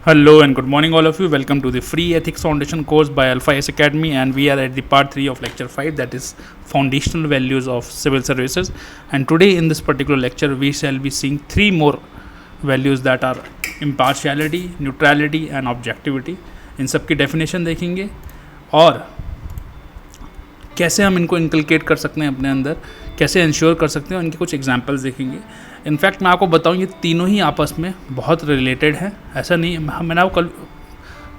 Hello and good morning, all of you. Welcome to the free Ethics Foundation course by Alpha S Academy, and we are at the part 3 of lecture 5, that is foundational values of civil services. And today, in this particular lecture, we shall be seeing 3 more values that are impartiality, neutrality and objectivity. इन सब की definition देखेंगे और कैसे हम इनको inculcate कर सकते हैं अपने अंदर, कैसे इंश्योर कर सकते हैं, उनके कुछ एग्जांपल्स देखेंगे. इनफैक्ट मैं आपको बताऊं, ये तीनों ही आपस में बहुत रिलेटेड हैं. ऐसा नहीं, मैंने आपको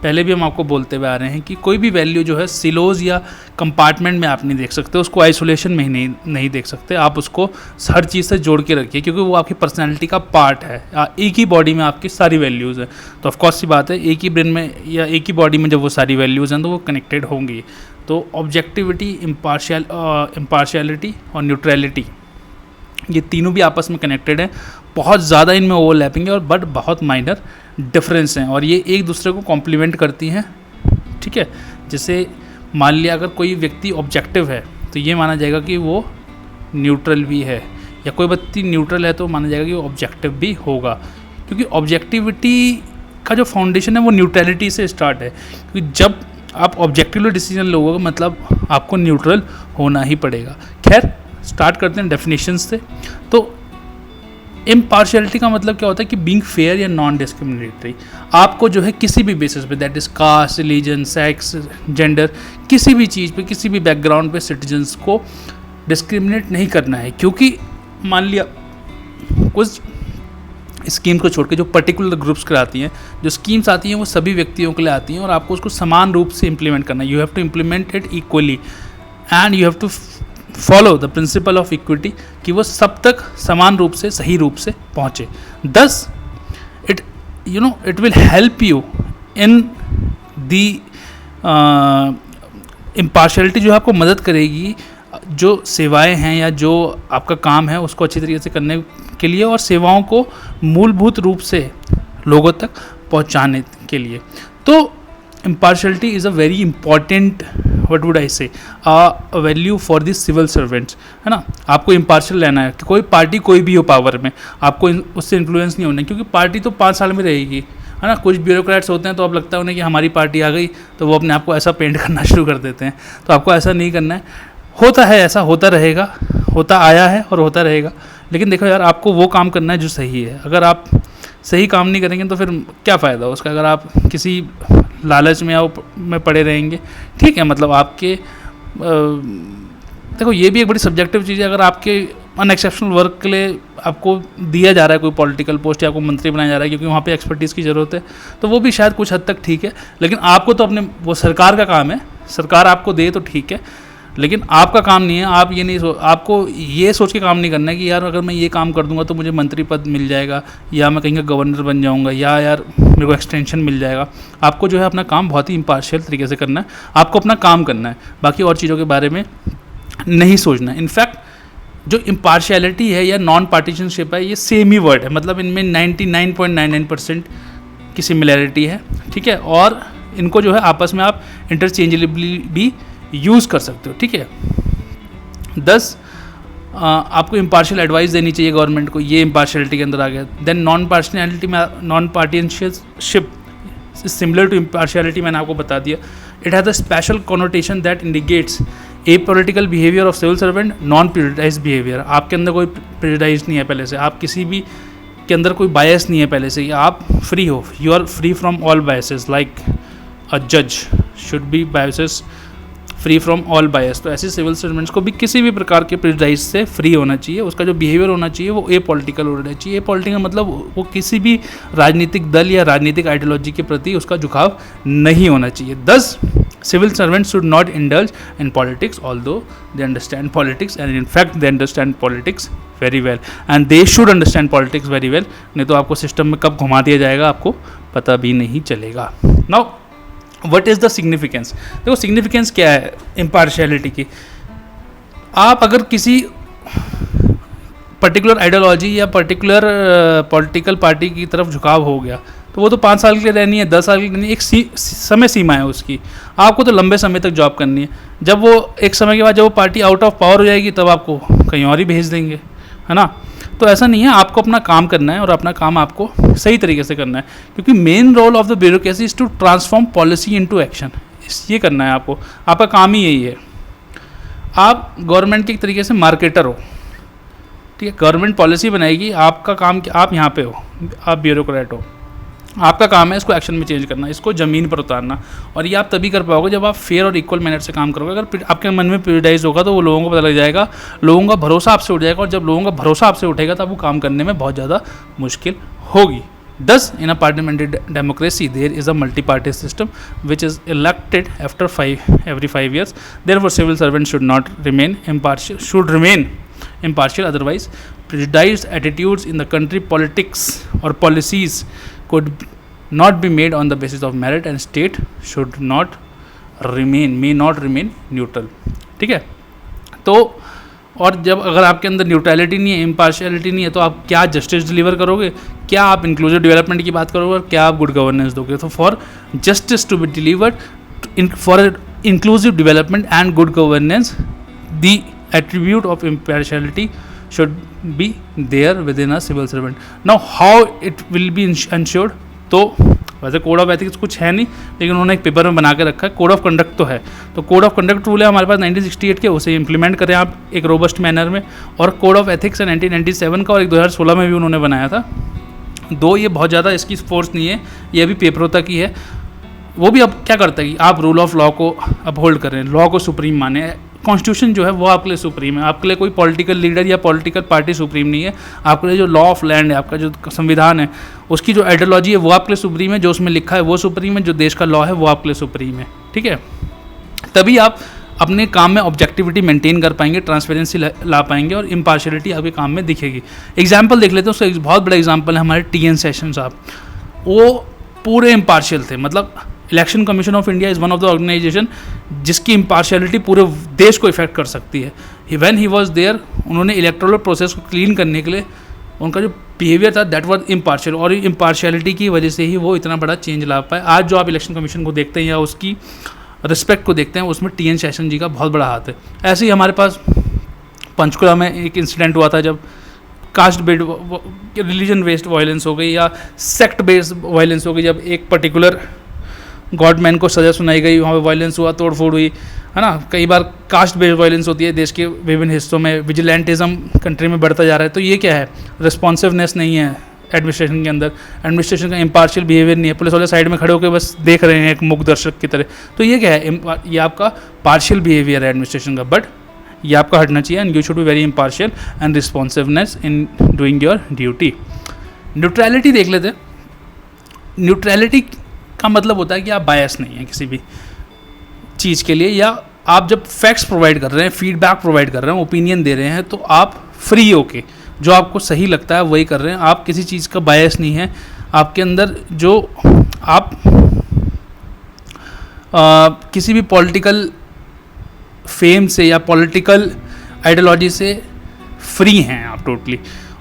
पहले भी हम आपको बोलते हुए आ रहे हैं कि कोई भी वैल्यू जो है सिलोज या कंपार्टमेंट में आप नहीं देख सकते, उसको आइसोलेशन में ही नहीं देख सकते. आप उसको हर चीज़ से जोड़ के रखिए, क्योंकि वो आपकी पर्सनैलिटी का पार्ट है. एक ही बॉडी में आपकी सारी वैल्यूज़ हैं, तो ऑफकोर्स सी बात है, एक ही ब्रेन में या एक ही बॉडी में जब वो सारी वैल्यूज़ हैं तो वो कनेक्टेड होंगी. तो ऑब्जेक्टिविटी, इम्पार्शियलिटी और न्यूट्रलिटी, ये तीनों भी आपस में कनेक्टेड हैं. बहुत ज़्यादा इनमें ओवरलैपिंग है और बट बहुत माइनर डिफरेंस हैं, और ये एक दूसरे को कॉम्प्लीमेंट करती हैं. ठीक है, जैसे मान लिया अगर कोई व्यक्ति ऑब्जेक्टिव है तो ये माना जाएगा कि वो न्यूट्रल भी है, या कोई व्यक्ति न्यूट्रल है तो माना जाएगा कि वो ऑब्जेक्टिव भी होगा, क्योंकि ऑब्जेक्टिविटी का जो फाउंडेशन है वो न्यूट्रलिटी से स्टार्ट है. क्योंकि जब आप ऑब्जेक्टिवली डिसीजन लोगे मतलब आपको न्यूट्रल होना ही पड़ेगा. खैर, स्टार्ट करते हैं डेफिनेशंस से. तो इम्पार्शियलिटी का मतलब क्या होता है कि बीइंग फेयर या नॉन डिस्क्रिमिनेटरी. आपको जो है किसी भी बेसिस पे, that is caste, religion, sex, gender, किसी भी चीज़ पे, किसी भी बैकग्राउंड पे सिटीजन्स को डिस्क्रिमिनेट नहीं करना है. क्योंकि मान लिया कुछ स्कीम को छोड़ के जो पर्टिकुलर ग्रुप्स के आती हैं, जो स्कीम्स आती हैं वो सभी व्यक्तियों के लिए आती हैं और आपको उसको समान रूप से इम्प्लीमेंट करना है. You have to implement it equally and you have to follow the principle of equity, कि वो सब तक समान रूप से, सही रूप से पहुँचे. Thus it will help you in the impartiality, जो आपको मदद करेगी जो सेवाएं हैं या जो आपका काम है उसको अच्छी तरीके से करने के लिए और सेवाओं को मूलभूत रूप से लोगों तक पहुंचाने के लिए. तो impartiality is a very important, what would I say, value for this civil servants, है ना. आपको इम्पार्शियल रहना है कि कोई पार्टी कोई भी हो पावर में, आपको उससे इन्फ्लुएंस नहीं होना है, क्योंकि पार्टी तो 5 साल में रहेगी, है ना. कुछ ब्यूरोक्रेट्स होते हैं तो अब लगता है उन्हें कि हमारी पार्टी आ गई, तो वो अपने आप को ऐसा पेंट करना शुरू कर देते हैं. तो आपको ऐसा नहीं करना है. होता है, ऐसा होता रहेगा, होता आया है और होता रहेगा. लेकिन देखो यार, आपको वो काम करना है जो सही है. अगर आप सही काम नहीं करेंगे तो फिर क्या फ़ायदा उसका, अगर आप किसी लालच में या में पड़े रहेंगे. ठीक है, मतलब आपके देखो ये भी एक बड़ी सब्जेक्टिव चीज़ है. अगर आपके अनएक्सेप्शनल वर्क के लिए आपको दिया जा रहा है कोई पॉलिटिकल पोस्ट या आपको मंत्री बनाया जा रहा है क्योंकि वहाँ पे एक्सपर्टीज़ की ज़रूरत है, तो वो भी शायद कुछ हद तक ठीक है. लेकिन आपको तो अपने, वो सरकार का काम है, सरकार आपको दे तो ठीक है, लेकिन आपका काम नहीं है. आप ये नहीं आपको ये सोच के काम नहीं करना है कि यार अगर मैं ये काम कर दूंगा तो मुझे मंत्री पद मिल जाएगा, या मैं कहीं का गवर्नर बन जाऊंगा, या यार मेरे को एक्सटेंशन मिल जाएगा. आपको जो है अपना काम बहुत ही इम्पार्शियल तरीके से करना है. आपको अपना काम करना है, बाकी और चीज़ों के बारे में नहीं सोचना है. इनफैक्ट जो इम्पार्शियलिटी है या नॉन पार्टीशनशिप है, ये सेम ही वर्ड है, मतलब इनमें 99.99% की सिमिलैरिटी है. ठीक है, और इनको जो है आपस में आप इंटरचेंजेबली भी यूज़ कर सकते हो. ठीक है. 10 आपको इम्पार्शियल एडवाइस देनी चाहिए गवर्नमेंट को, ये इम्पार्शियलिटी के अंदर आ गया. देन नॉन पार्टियलिटी में, non partisanship similar to impartiality, मैंने आपको बता दिया. It has a special connotation that indicates a political behaviour of civil servant, non prejudice behaviour. आपके अंदर कोई प्रेजुडाइज नहीं है पहले से, आप किसी भी के अंदर कोई बायस नहीं है पहले से, आप फ्री हो, you are free from all biases, like a जज should be biases free from all bias. तो ऐसे सिविल सर्वेंट्स को भी किसी भी प्रकार के प्रेजुडाइज से फ्री होना चाहिए. उसका जो बिहेवियर होना चाहिए वो ए पॉलिटिकल होना चाहिए. ए पॉलिटिकल मतलब वो किसी भी राजनीतिक दल या राजनीतिक आइडियोलॉजी के प्रति उसका झुकाव नहीं होना चाहिए. 10 civil servants should not indulge in politics although they understand politics, and in fact they understand politics very well, and they should understand politics very well. नहीं तो आपको सिस्टम में कब घुमा दिया जाएगा आपको पता भी नहीं चलेगा. Now what is the significance. देखो सिग्निफिकेंस क्या है इम्पार्शियलिटी की. आप अगर किसी पर्टिकुलर आइडियोलॉजी या पर्टिकुलर पॉलिटिकल पार्टी की तरफ झुकाव हो गया तो वो तो 5 साल के लिए रहनी है, 10 साल के लिए नहीं. एक समय सीमा है उसकी. आपको तो लंबे समय तक जॉब करनी है. जब वो एक समय के बाद जब वो पार्टी आउट ऑफ पावर हो जाएगी तब आपको कहीं और ही भेज देंगे, है ना. तो ऐसा नहीं है, आपको अपना काम करना है और अपना काम आपको सही तरीके से करना है, क्योंकि main role of the bureaucracy is to transform policy into action. ये करना है आपको, आपका काम ही यही है। आप गवर्नमेंट के एक तरीके से मार्केटर हो, ठीक है, गवर्नमेंट पॉलिसी बनाएगी, आपका काम, आप यहाँ पे हो, आप ब्यूरोक्रेट हो, आपका काम है इसको एक्शन में चेंज करना, इसको ज़मीन पर उतारना। और ये आप तभी कर पाओगे जब आप फेयर और इक्वल मैनर से काम करोगे। अगर आपके मन में प्रेजुडाइज होगा तो वो लोगों को पता लग जाएगा, लोगों का भरोसा आपसे उठ जाएगा, और जब लोगों का भरोसा आपसे उठेगा तो आपको काम करने में बहुत ज़्यादा मुश्किल होगी। Thus, in a parliamentary democracy, there is a multi-party system which is elected every 5 years. Therefore, civil servants should not remain impartial. Otherwise, prejudiced attitudes in the country politics or policies could not be made on the basis of merit, and state may not remain neutral. ठीक है, तो और जब अगर आपके अंदर neutrality नहीं है, इम्पार्शियलिटी नहीं है, तो आप क्या जस्टिस डिलीवर करोगे, क्या आप इंक्लूसिव डेवलपमेंट की बात करोगे, और क्या आप गुड गवर्नेंस दोगे। तो for justice to be delivered for inclusive development and good governance, the attribute of impartiality should be there within a civil servant. Now how it will be ensured, तो वैसे code of ethics कुछ है नहीं, लेकिन उन्होंने एक paper में बना के रखा है। कोड ऑफ कंडक्ट तो है, तो कोड ऑफ कंडक्ट रूल है हमारे पास 1968 के, उसे इंप्लीमेंट करें आप एक रोबस्ट मैनर में। और कोड ऑफ एथिक्स है 1997 का, और एक 2016 में भी उन्होंने बनाया था। दो ये बहुत ज़्यादा इसकी फोर्स नहीं है, ये अभी पेपरों तक ही है। वो भी अब क्या करता है कि आप रूल ऑफ लॉ को अपहोल्ड करें, लॉ को सुप्रीम माने। कॉन्स्टिट्यूशन जो है वो आपके लिए सुप्रीम है, आपके लिए कोई पॉलिटिकल लीडर या पॉलिटिकल पार्टी सुप्रीम नहीं है। आपके लिए जो लॉ ऑफ लैंड है, आपका जो संविधान है, उसकी जो आइडियोलॉजी है वो आपके लिए सुप्रीम है, जो उसमें लिखा है वो सुप्रीम है, जो देश का लॉ है वो आपके लिए सुप्रीम है। ठीक है, तभी आप अपने काम में ऑब्जेक्टिविटी मेंटेन कर पाएंगे, ट्रांसपेरेंसी ला पाएंगे, और इम्पार्शियलिटी आपके काम में दिखेगी। एग्जाम्पल देख लेते हैं, उसका एक बहुत बड़ा एग्जाम्पल है हमारे TN सेशन साहब। वो पूरे इम्पार्शियल थे, मतलब election commission of India is one of the organisation जिसकी इम्पार्शियलिटी पूरे देश को इफेक्ट कर सकती है। व्हेन ही वाज देयर, उन्होंने इलेक्टोरल प्रोसेस को क्लीन करने के लिए उनका जो बिहेवियर था दैट वाज इम्पार्शियल, और इम्पार्शियलिटी की वजह से ही वो इतना बड़ा चेंज ला पाए। आज जो आप इलेक्शन कमीशन को देखते हैं या उसकी रिस्पेक्ट को देखते हैं, उसमें TN सेशन जी का बहुत बड़ा हाथ है। ऐसे ही हमारे पास पंचकुला में एक इंसिडेंट हुआ था, जब caste based religion based violence हो गई या सेक्ट बेस्ड वायलेंस हो गई, जब एक पर्टिकुलर गॉडमैन को सज़ा सुनाई गई, वहाँ पे वायलेंस हुआ, तोड़फोड़ हुई, है ना। कई बार कास्ट बेस्ड वायलेंस होती है देश के विभिन्न हिस्सों में, विजिलेंटिज्म कंट्री में बढ़ता जा रहा है। तो ये क्या है, रिस्पॉन्सिवनेस नहीं है एडमिनिस्ट्रेशन के अंदर, एडमिनिस्ट्रेशन का इम्पार्शियल बिहेवियर नहीं है, पुलिस वाले साइड में खड़े होकर बस देख रहे हैं एक मूक दर्शक की तरह। तो ये क्या है, ये आपका पार्शियल बिहेवियर है एडमिनिस्ट्रेशन का, बट ये आपका हटना चाहिए, and you should be very impartial and responsiveness in doing your duty. Neutrality देख लेते हैं। न्यूट्रलिटी का मतलब होता है कि आप बायस नहीं हैं किसी भी चीज़ के लिए, या आप जब फैक्ट्स प्रोवाइड कर रहे हैं, फीडबैक प्रोवाइड कर रहे हैं, ओपिनियन दे रहे हैं, तो आप फ्री होके जो आपको सही लगता है वही कर रहे हैं। आप किसी चीज़ का बायस नहीं है आपके अंदर, जो आप किसी भी पॉलिटिकल फेम से या पॉलिटिकल आइडियोलॉजी से फ्री हैं आप टोटली।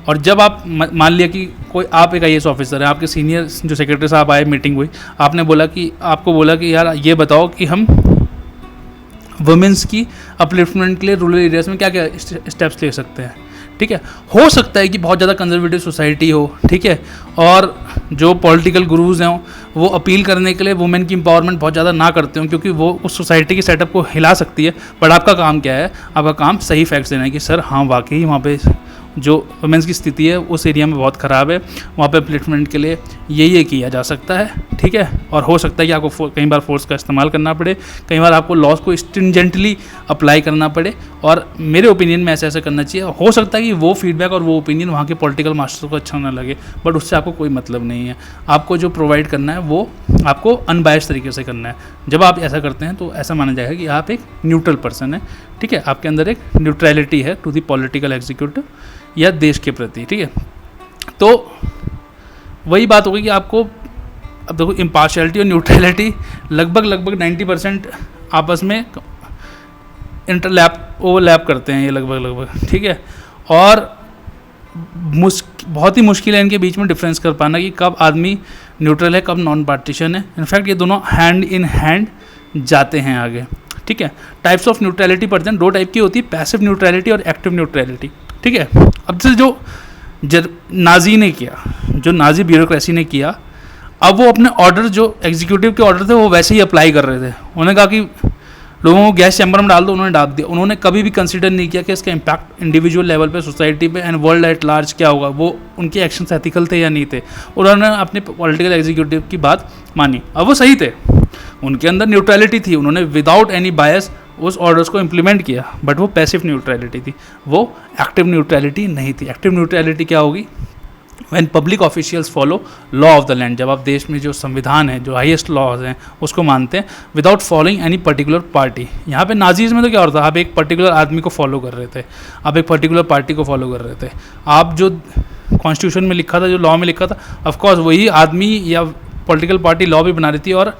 और जब आप मान लिया कि कोई आप एक IAS ऑफिसर है, आपके सीनियर जो सेक्रेटरी साहब आए, मीटिंग हुई, आपको बोला कि यार ये बताओ कि हम वुमेंस की अपलिफ्टमेंट के लिए रूरल एरियाज़ में क्या क्या स्टेप्स ले सकते हैं। ठीक है, हो सकता है कि बहुत ज़्यादा कंजर्वेटिव सोसाइटी हो, ठीक है, और जो पॉलिटिकल गुरुज हैं वो अपील करने के लिए वुमेन की एम्पावरमेंट बहुत ज़्यादा ना करते हो, क्योंकि वो उस सोसाइटी की सेटअप को हिला सकती है। बट आपका काम क्या है, आपका काम सही फैक्ट्स देना है कि सर हाँ वाकई वहाँ पे जो वुमेंस की स्थिति है उस एरिया में बहुत ख़राब है, वहाँ पे अपलिफ्टमेंट के लिए ये किया जा सकता है। ठीक है, और हो सकता है कि आपको कई बार फोर्स का इस्तेमाल करना पड़े, कई बार आपको लॉस को स्ट्रिंजेंटली अप्लाई करना पड़े, और मेरे ओपिनियन में ऐसा करना चाहिए। हो सकता है कि वो फीडबैक और वो ओपिनियन वहाँ के पॉलिटिकल मास्टर्स को अच्छा ना लगे, बट उससे आपको कोई मतलब नहीं है। आपको जो प्रोवाइड करना है वो आपको अनबायस्ड तरीके से करना है। जब आप ऐसा करते हैं तो ऐसा माना जाएगा कि आप एक न्यूट्रल पर्सन है। ठीक है, आपके अंदर एक न्यूट्रलिटी है टू द पॉलिटिकल एग्जीक्यूटिव या देश के प्रति। ठीक है, तो वही बात होगी कि आपको अब देखो इम्पार्शियलिटी और न्यूट्रलिटी लगभग 90% आपस में ओवरलैप करते हैं ये लगभग। ठीक है, और बहुत ही मुश्किल है इनके बीच में डिफरेंस कर पाना कि कब आदमी न्यूट्रल है, कब नॉन पार्टीशन है। इनफैक्ट ये दोनों हैंड इन हैंड जाते हैं आगे। ठीक है, टाइप्स ऑफ न्यूट्रलिटी पढ़ते हैं, 2 टाइप की होती है, पैसिव न्यूट्रलिटी और एक्टिव न्यूट्रलिटी। ठीक है, अब से जो नाजी ने किया, जो नाजी ब्यूरोक्रेसी ने किया, अब वो अपने ऑर्डर जो एग्जीक्यूटिव के ऑर्डर थे वो वैसे ही अप्लाई कर रहे थे। उन्होंने कहा कि लोगों को गैस चैम्बर में डाल दो, उन्होंने डाल दिया। उन्होंने कभी भी कंसीडर नहीं किया कि इसका इम्पैक्ट इंडिविजुअल लेवल पे, सोसाइटी पे एंड वर्ल्ड एट लार्ज क्या होगा, वो उनके एक्शंस एथिकल थे या नहीं थे। उन्होंने अपने पॉलिटिकल एग्जीक्यूटिव की बात मानी। अब वो सही थे, उनके अंदर न्यूट्रलिटी थी, उन्होंने विदाउट एनी बायस उस ऑर्डर्स को इम्प्लीमेंट किया, बट वो पैसिव न्यूट्रलिटी थी, वो एक्टिव न्यूट्रलिटी नहीं थी। एक्टिव न्यूट्रलिटी क्या होगी? When public officials follow law of the land, जब आप देश में जो संविधान है, जो हाईएस्ट लॉज हैं, उसको मानते हैं without following any particular party. यहाँ पे नाजीज़ में तो क्या होता था, आप एक पर्टिकुलर आदमी को फॉलो कर रहे थे, आप एक पर्टिकुलर पार्टी को फॉलो कर रहे थे। आप जो कॉन्स्टिट्यूशन में लिखा था, जो लॉ में लिखा था, ऑफकोर्स वही आदमी या पॉलिटिकल पार्टी लॉ भी बना रही थी और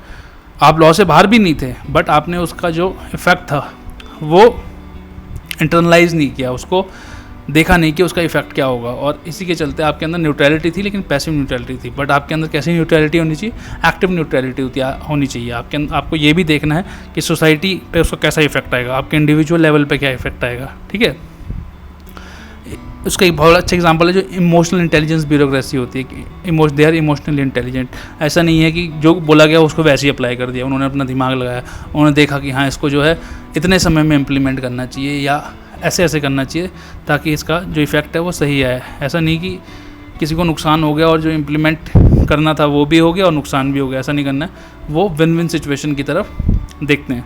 आप लॉ से बाहर भी नहीं थे, बट आपने उसका जो इफ़ेक्ट था वो इंटरनलाइज नहीं किया, उसको देखा नहीं कि उसका इफेक्ट क्या होगा। और इसी के चलते आपके अंदर न्यूट्रलिटी थी, लेकिन पैसिव न्यूट्रलिटी थी। बट आपके अंदर कैसी न्यूट्रलिटी होनी चाहिए? एक्टिव न्यूट्रलिटी होनी चाहिए। आपको ये भी देखना है कि सोसाइटी पे उसका कैसा इफेक्ट आएगा, आपके इंडिविजुअल लेवल पे क्या इफेक्ट आएगा, ठीक है। उसका एक बहुत अच्छा एग्जांपल है जो इमोशनल इंटेलिजेंस ब्यूरोक्रेसी होती है कि दे आर इमोशनली इंटेलिजेंट। ऐसा नहीं है कि जो बोला गया उसको वैसे ही अप्लाई कर दिया, उन्होंने अपना दिमाग लगाया, उन्होंने देखा कि हाँ इसको जो है इतने समय में इम्प्लीमेंट करना चाहिए या ऐसे ऐसे करना चाहिए ताकि इसका जो इफ़ेक्ट है वो सही आए। ऐसा नहीं कि किसी को नुकसान हो गया और जो इम्प्लीमेंट करना था वो भी हो गया और नुकसान भी हो गया, ऐसा नहीं करना है। वो विन विन सिचुएशन की तरफ देखते हैं।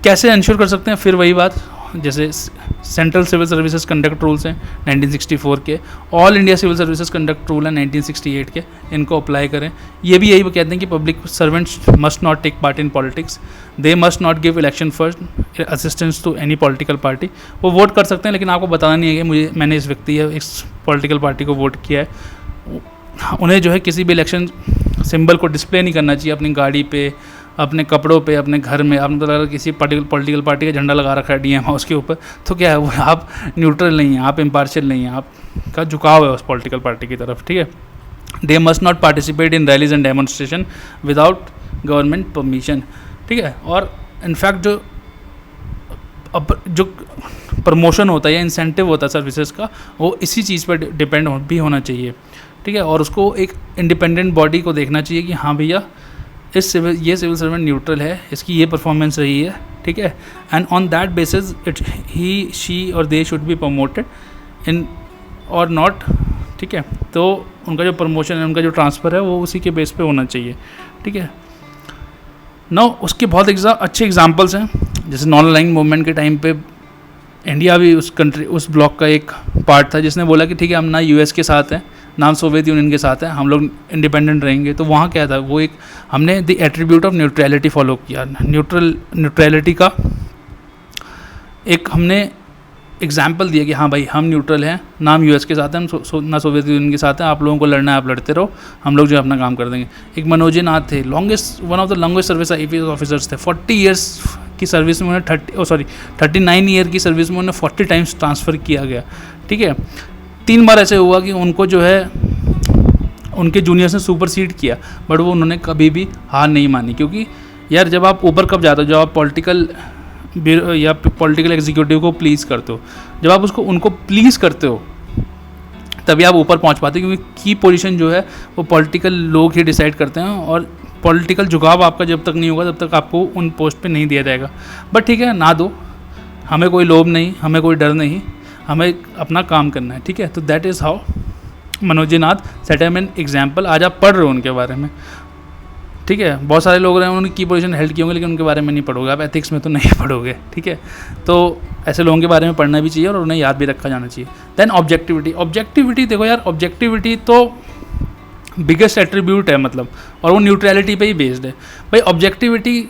कैसे इंश्योर कर सकते हैं? फिर वही बात, जैसे central civil services conduct rules हैं 1964 के, all India civil services conduct rule है 1968 के, इनको अप्लाई करें। ये भी यही कहते हैं कि public servants must not take part in politics, they must not give election first assistance to any political party. वो वोट कर सकते हैं लेकिन आपको बताना नहीं है कि मैंने इस व्यक्ति या इस पॉलिटिकल पार्टी को वोट किया है। उन्हें जो है किसी भी इलेक्शन सिंबल को डिस्प्ले नहीं करना चाहिए अपनी गाड़ी पे, अपने कपड़ों पे, अपने घर में। आपने तो लगा किसी पॉलिटिकल पार्टी का झंडा लगा रखा है डीएम हाउस के ऊपर, तो क्या है वो, आप न्यूट्रल नहीं हैं, आप इम्पार्शियल नहीं हैं, आपका झुकाव है उस पॉलिटिकल पार्टी की तरफ, ठीक है। दे must not participate in rallies and demonstration without government permission, ठीक है। और इनफैक्ट जो प्रमोशन होता है या इंसेंटिव होता है सर्विसेज का, वो इसी चीज़ पर डिपेंड भी होना चाहिए, ठीक है। और उसको एक इंडिपेंडेंट बॉडी को देखना चाहिए कि हाँ भैया ये सिविल सर्वेंट न्यूट्रल है, इसकी ये परफॉर्मेंस रही है, ठीक है। And on that basis he she or they should be promoted in or not, ठीक है। तो उनका जो प्रमोशन है, उनका जो ट्रांसफ़र है, वो उसी के बेस पे होना चाहिए, ठीक है। नो उसके बहुत अच्छे एग्जांपल्स हैं, जैसे नॉन अलाइंड मूवमेंट के टाइम पे इंडिया भी उस ब्लॉक का एक पार्ट था जिसने बोला कि ठीक है हम ना यूएस के साथ हैं ना सोवियत यूनियन के साथ हैं, हम लोग इंडिपेंडेंट रहेंगे। तो वहाँ क्या था, वो एक हमने the attribute of neutrality follow किया। न्यूट्रलिटी का एक हमने एग्जाम्पल दिया कि हाँ भाई हम न्यूट्रल हैं, ना हम यूएस के साथ हैं, हम ना सोवियत यूनियन के साथ हैं, आप लोगों को लड़ना है आप लड़ते रहो, हम लोग जो अपना काम कर देंगे। एक मनोज नाथ थे, one of the longest service IPS officers थे, 40 ईयर्स की सर्विस में उन्हें 39 ईयर की सर्विस में उन्हें 40 टाइम्स ट्रांसफ़र किया गया, ठीक है। 3 बार ऐसे हुआ कि उनको जो है उनके जूनियर्स ने सुपरसीड किया, बट वो उन्होंने कभी भी हार नहीं मानी। क्योंकि यार जब आप ऊपर कब जाते हो, जब आप पॉलिटिकल एग्जीक्यूटिव को प्लीज़ करते हो, जब आप उनको प्लीज़ करते हो तभी आप ऊपर पहुंच पाते हो। क्योंकि की पोजीशन जो है वो पॉलिटिकल लोग ही डिसाइड करते हैं और पॉलिटिकल झुकाव आपका जब तक नहीं होगा तब तक आपको उन पोस्ट पे नहीं दिया जाएगा। बट ठीक है, ना दो, हमें कोई लोभ नहीं, हमें कोई डर नहीं, हमें अपना काम करना है, ठीक है। तो that is how Manoj Nath set em an example. आज आप पढ़ रहे हो उनके बारे में, ठीक है। बहुत सारे लोग रहे हैं उन्होंने की पोजीशन हेल्ड की होंगे लेकिन उनके बारे में नहीं पढ़ोगे, आप एथिक्स में तो नहीं पढ़ोगे, ठीक है। तो ऐसे लोगों के बारे में पढ़ना भी चाहिए और उन्हें याद भी रखा जाना चाहिए। देन ऑब्जेक्टिविटी देखो यार, ऑब्जेक्टिविटी तो बिगेस्ट एट्रीब्यूट है मतलब, और वो न्यूट्रलिटी पे ही बेस्ड है भाई। ऑब्जेक्टिविटी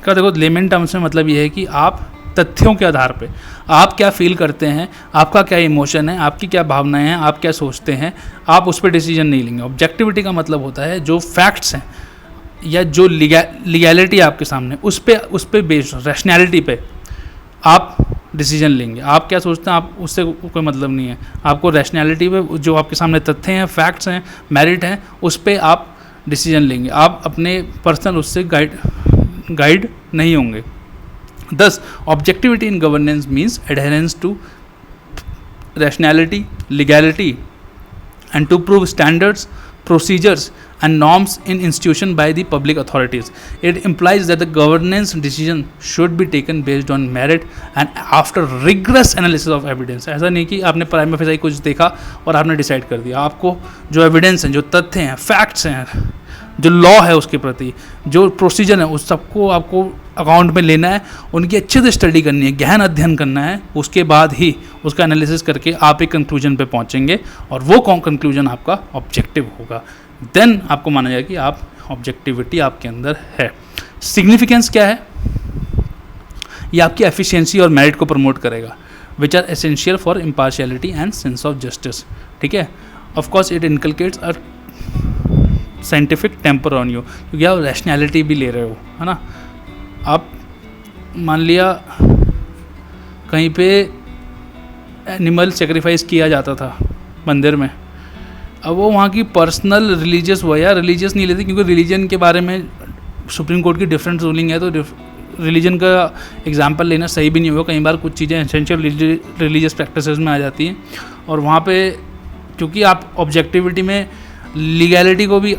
का देखो लेमन टर्म्स में मतलब ये है कि आप तथ्यों के आधार पे आप क्या फील करते हैं, आपका क्या इमोशन है, आपकी क्या भावनाएं हैं, आप क्या सोचते हैं, आप उस पर डिसीजन नहीं लेंगे। ऑब्जेक्टिविटी का मतलब होता है जो फैक्ट्स हैं या जो लीगैलिटी आपके सामने उस पे बेस्ड रैशनैलिटी पे आप डिसीजन लेंगे। आप क्या सोचते हैं, आप उससे कोई मतलब नहीं है, आपको रैशनैलिटी पे जो आपके सामने तथ्य हैं, फैक्ट्स हैं, मेरिट हैं, उस पे आप डिसीजन लेंगे। आप अपने पर्सनल उससे गाइड नहीं होंगे। Thus, objectivity in governance means adherence to rationality, legality, and to prove standards, procedures and norms in institution by the public authorities. It implies that the governance decision should be taken based on merit and after rigorous analysis of evidence. ऐसा नहीं कि आपने prima facie कुछ देखा और आपने decide कर दिया. आपको जो एविडेंस हैं, जो तथ्य हैं, फैक्ट्स हैं, जो लॉ है उसके प्रति, जो प्रोसीजर है, उस सबको आपको अकाउंट में लेना है, उनकी अच्छे से स्टडी करनी है, गहन अध्ययन करना है. उसके बाद ही उसका एनालिसिस करके आप एक कंक्लूजन पे पहुंचेंगे और वो कंक्लूजन आपका ऑब्जेक्टिव होगा. देन आपको माना जाएगा कि आप ऑब्जेक्टिविटी आपके अंदर है. सिग्निफिकेंस क्या है? ये आपकी एफिशिएंसी और मेरिट को प्रमोट करेगा, which are essential for impartiality and sense of justice. ठीक है. Of course it inculcates a scientific temper on you, क्योंकि आप रैशनैलिटी भी ले रहे हो, है ना. आप मान लिया कहीं पे एनिमल सेक्रीफाइस किया जाता था मंदिर में, अब वो वहाँ की पर्सनल रिलीजियस हुआ या रिलीजियस नहीं लेते, क्योंकि रिलीजन के बारे में सुप्रीम कोर्ट की डिफरेंट रूलिंग है, तो रिलीजन का एग्जांपल लेना सही भी नहीं होगा. कई बार कुछ चीज़ें एसेंशियल रिलीजियस प्रैक्टिसेस में आ जाती हैं और वहाँ पे क्योंकि आप ऑब्जेक्टिविटी में लीगैलिटी को भी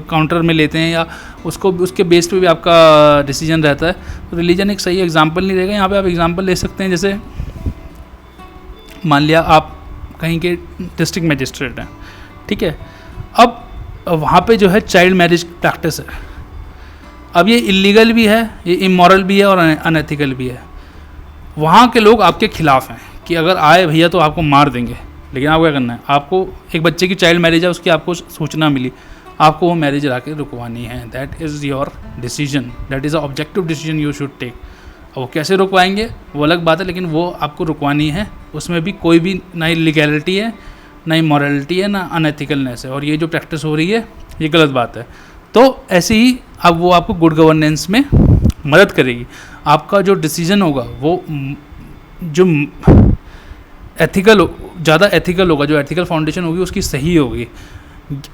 काउंटर में लेते हैं या उसको उसके बेस पे भी आपका डिसीजन रहता है, तो रिलीजन एक सही एग्जांपल नहीं रहेगा. यहाँ पे आप एग्जांपल ले सकते हैं, जैसे मान लिया आप कहीं के डिस्ट्रिक्ट मजिस्ट्रेट हैं, ठीक है. अब वहाँ पे जो है चाइल्ड मैरिज प्रैक्टिस है. अब ये इलीगल भी है, ये इमोरल भी है और अनएथिकल भी है. वहाँ के लोग आपके खिलाफ हैं कि अगर आए भैया तो आपको मार देंगे, लेकिन आपको क्या करना है, आपको एक बच्चे की चाइल्ड मैरिज है, उसकी आपको सूचना मिली, आपको वो मैरिज ला के रुकवानी है. That is your decision, that is a objective decision you should take. वो कैसे रुकवाएंगे वो अलग बात है, लेकिन वो आपको रुकवानी है. उसमें भी कोई भी ना लीगैलिटी है, ना मॉरलिटी है, ना अनएथिकलनेस है, और ये जो प्रैक्टिस हो रही है ये गलत बात है. तो ऐसे ही अब वो आपको गुड गवर्नेंस में मदद करेगी. आपका जो डिसीजन होगा वो जो एथिकल, ज़्यादा एथिकल होगा, जो एथिकल फाउंडेशन होगी उसकी सही होगी.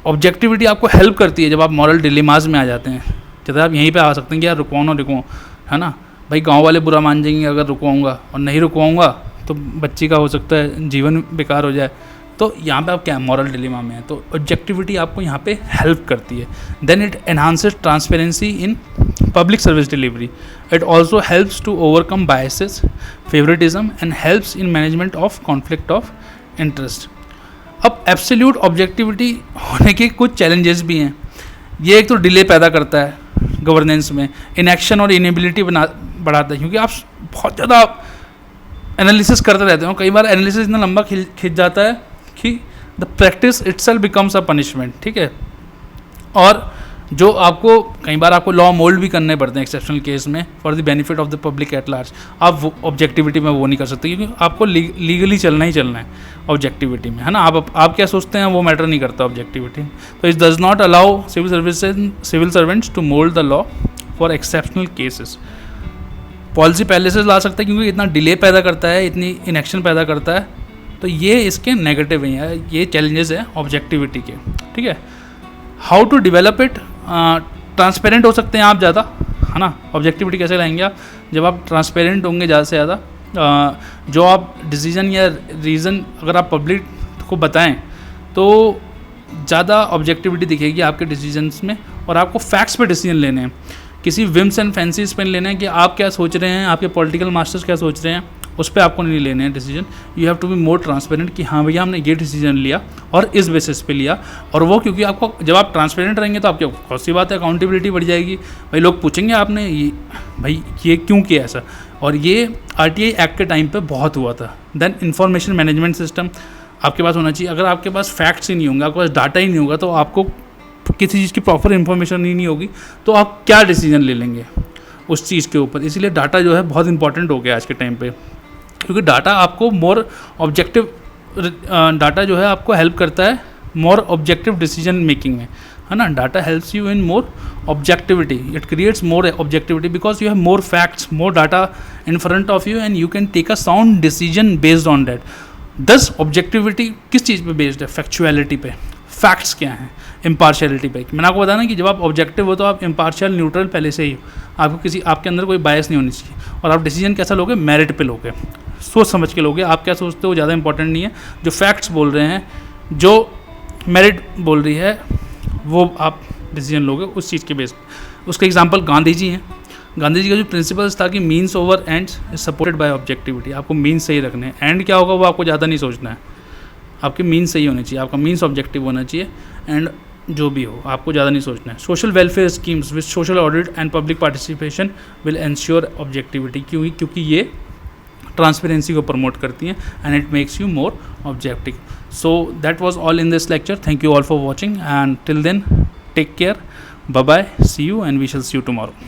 ऑब्जेक्टिविटी आपको हेल्प करती है जब आप मॉरल डिलेमास में आ जाते हैं. जैसे आप यहीं पे आ सकते हैं कि यार रुकवाओ ना रुकवाओ, है ना. भाई गांव वाले बुरा मान जाएंगे अगर रुकवाऊंगा, और नहीं रुकवाऊंगा तो बच्ची का हो सकता है जीवन बेकार हो जाए. तो यहाँ पे आप क्या मॉरल डिलेमा में है, तो ऑब्जेक्टिविटी आपको यहाँ पे हेल्प करती है. Then it enhances transparency in public service delivery. It also helps to overcome biases, favoritism and helps in management of conflict of interest. अब एब्सोल्यूट ऑब्जेक्टिविटी होने के कुछ चैलेंजेस भी हैं. ये एक तो डिले पैदा करता है गवर्नेंस में, इनएक्शन और इनेबिलिटी बढ़ाता है, क्योंकि आप बहुत ज़्यादा एनालिसिस करते रहते हो. कई बार एनालिसिस इतना लंबा खिंच जाता है कि the practice itself becomes a punishment. ठीक है. और जो आपको कई बार आपको लॉ मोल्ड भी करने पड़ते हैं एक्सेप्शनल केस में for the benefit of the public at large. आप ऑब्जेक्टिविटी में वो नहीं कर सकते, क्योंकि आपको लीगली चलना ही चलना है ऑब्जेक्टिविटी में, है ना. आप क्या सोचते हैं वो मैटर नहीं करता ऑब्जेक्टिविटी. तो it does not allow civil servants to mould the law for exceptional cases. Policy पहले से ला सकता है, क्योंकि इतना डिले पैदा करता है, इतनी इनएक्शन पैदा करता है. तो ये इसके नेगेटिव हैं, ये चैलेंजेस हैं ऑब्जेक्टिविटी के. ठीक है. How to develop it, transparent हो सकते हैं आप ज़्यादा, है ना. ऑब्जेक्टिविटी कैसे लाएंगे आप, जब आप ट्रांसपेरेंट होंगे ज़्यादा से ज़्यादा. जो आप डिसीजन या रीज़न अगर आप पब्लिक को बताएं तो ज़्यादा ऑब्जेक्टिविटी दिखेगी आपके डिसीजंस में, और आपको फैक्ट्स पे डिसीजन लेने हैं. किसी विम्स एंड फैंसीज पे लेना है कि आप क्या सोच रहे हैं, आपके पॉलिटिकल मास्टर्स क्या सोच रहे हैं, उस पर आपको नहीं लेने हैं decision. You have to be more transparent कि हाँ भैया हमने ये डिसीजन लिया और इस बेसिस पे लिया. और वो क्योंकि आपको जब आप ट्रांसपेरेंट रहेंगे तो आपकी बहुत सी बात है अकाउंटेबिलिटी बढ़ जाएगी. भाई लोग पूछेंगे आपने ये क्यों किया ऐसा. और ये RTI एक्ट के टाइम पे बहुत हुआ था. देन इंफॉर्मेशन मैनेजमेंट सिस्टम आपके पास होना चाहिए. अगर आपके पास फैक्ट्स ही नहीं होंगे, आपके पास डाटा ही नहीं होगा, तो आपको किसी चीज़ की प्रॉपर इन्फॉर्मेशन ही नहीं होगी, तो आप क्या डिसीजन ले लेंगे उस चीज़ के ऊपर. इसीलिए डाटा जो है बहुत इंपॉर्टेंट हो गया आज के टाइम पे, क्योंकि डाटा आपको मोर ऑब्जेक्टिव, डाटा जो है आपको हेल्प करता है मोर ऑब्जेक्टिव डिसीजन मेकिंग में, है ना. Data helps you in more objectivity, it creates more objectivity because you have more facts, more data in front of you and you can take a sound decision based on that. Thus objectivity किस चीज़ पे based है, factuality पे. Facts क्या हैं, impartiality पे. मैंने आपको बताया ना कि जब आप ऑब्जेक्टिव हो तो आप इम्पार्शियल न्यूट्रल पहले से ही हो, आपको आपके अंदर कोई बायस नहीं होनी चाहिए, और आप डिसीजन कैसा लोगे, मेरिट पे लोगे. सोच समझ के लोगे। आप क्या सोचते हो ज़्यादा इंपॉर्टेंट नहीं है, जो फैक्ट्स बोल रहे हैं, जो मेरिट बोल रही है, वो आप डिसीजन लोगे उस चीज़ के बेस पर। उसका एग्जांपल गांधी जी हैं। गांधी जी का जो प्रिंसिपल्स था कि means over ends is supported by objectivity. आपको मीन्स सही रखने हैं, एंड क्या होगा वो आपको ज़्यादा नहीं सोचना है, आपके मीन्स सही होने चाहिए, आपका मीन्स ऑब्जेक्टिव होना चाहिए, एंड जो भी हो आपको ज़्यादा नहीं सोचना है। Social welfare schemes with social audit and public participation will ensure objectivity, क्योंकि ये ट्रांसपेरेंसी को प्रमोट करती हैं and it makes you more objective. So that was all in this lecture. Thank you all for watching and till then take care, bye bye, see you and we shall see you tomorrow.